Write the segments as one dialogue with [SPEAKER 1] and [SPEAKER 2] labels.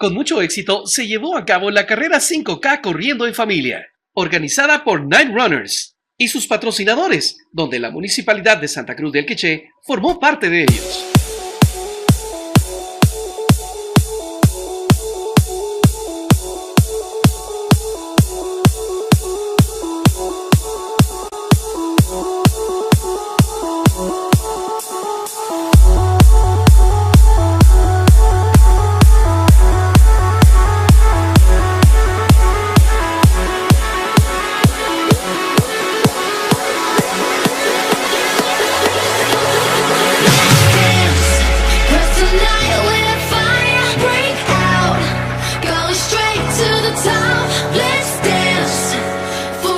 [SPEAKER 1] Con mucho éxito se llevó a cabo la carrera 5K Corriendo en Familia, organizada por Night Runners y sus patrocinadores, donde la Municipalidad de Santa Cruz del Quiché formó parte de ellos.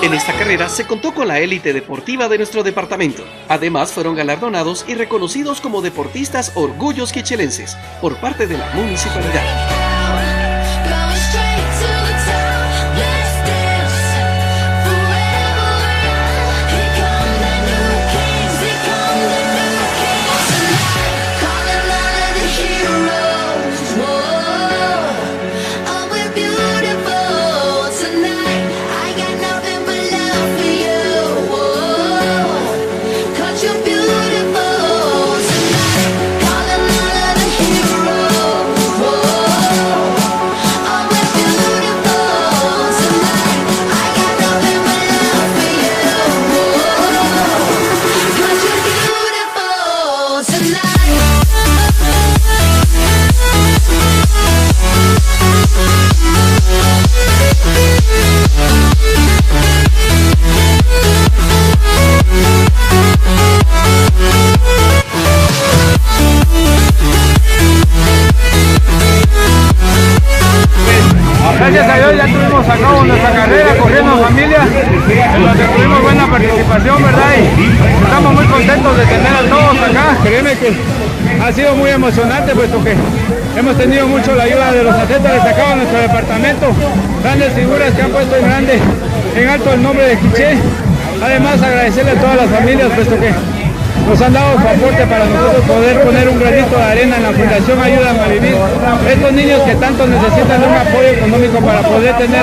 [SPEAKER 1] En esta carrera se contó con la élite deportiva de nuestro departamento. Además, fueron galardonados y reconocidos como deportistas orgullos quichelenses por parte de la municipalidad.
[SPEAKER 2] Gracias a Dios ya tuvimos a cabo nuestra carrera Corriendo en Familia, en donde tuvimos buena participación, ¿verdad? Y estamos muy contentos de tener a todos acá. Créeme que ha sido muy emocionante, puesto que hemos tenido mucho la ayuda de los atletas destacados en nuestro departamento, grandes figuras que han puesto en alto el nombre de Quiché. Además, agradecerle a todas las familias, puesto que nos han dado su aporte para nosotros poder poner un granito de arena en la Fundación Ayúdame a Vivir. Estos niños que tanto necesitan de un apoyo económico para poder tener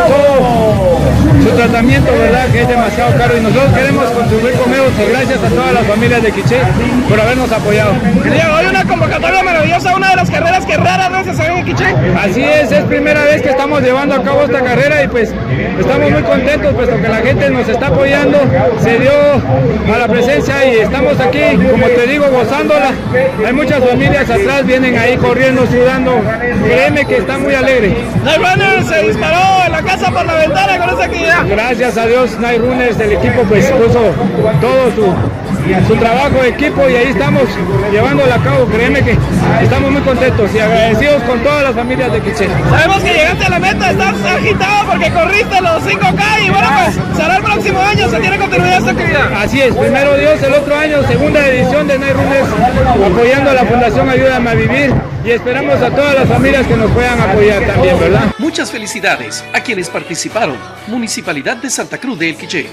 [SPEAKER 2] todo su tratamiento, ¿verdad? Que es demasiado caro, y nosotros queremos contribuir con ellos, y gracias a todas las familias de Quiché por habernos apoyado.
[SPEAKER 3] Hoy una convocatoria maravillosa, una de las carreras que raras veces se ven en Quiché.
[SPEAKER 2] Así es primera vez que estamos llevando a cabo esta carrera y pues estamos muy contentos, puesto que la gente nos está apoyando, se dio a la presencia y estamos aquí, como te digo, gozándola. Hay muchas familias atrás, vienen ahí corriendo, sudando. Créeme que está muy alegre.
[SPEAKER 3] Night Runners se disparó en la casa por la ventana con esta actividad.
[SPEAKER 2] Gracias a Dios, Night Runners, el equipo pues puso todo su trabajo de equipo y ahí estamos llevándolo a cabo. Créeme que estamos muy contentos y agradecidos con todas las familias de Quiché.
[SPEAKER 3] Sabemos que llegaste a la meta, estás agitado porque corriste los 5K y bueno, pues será el próximo año, se tiene continuidad esta actividad.
[SPEAKER 2] Así es, primero Dios, el otro año, segunda edición de Night Runners, apoyando a la Fundación Ayúdame a Vivir, y esperamos a todas las familias que nos puedan apoyar también, ¿verdad?
[SPEAKER 1] Muchas felicidades a quienes participaron. Municipalidad de Santa Cruz del Quiché.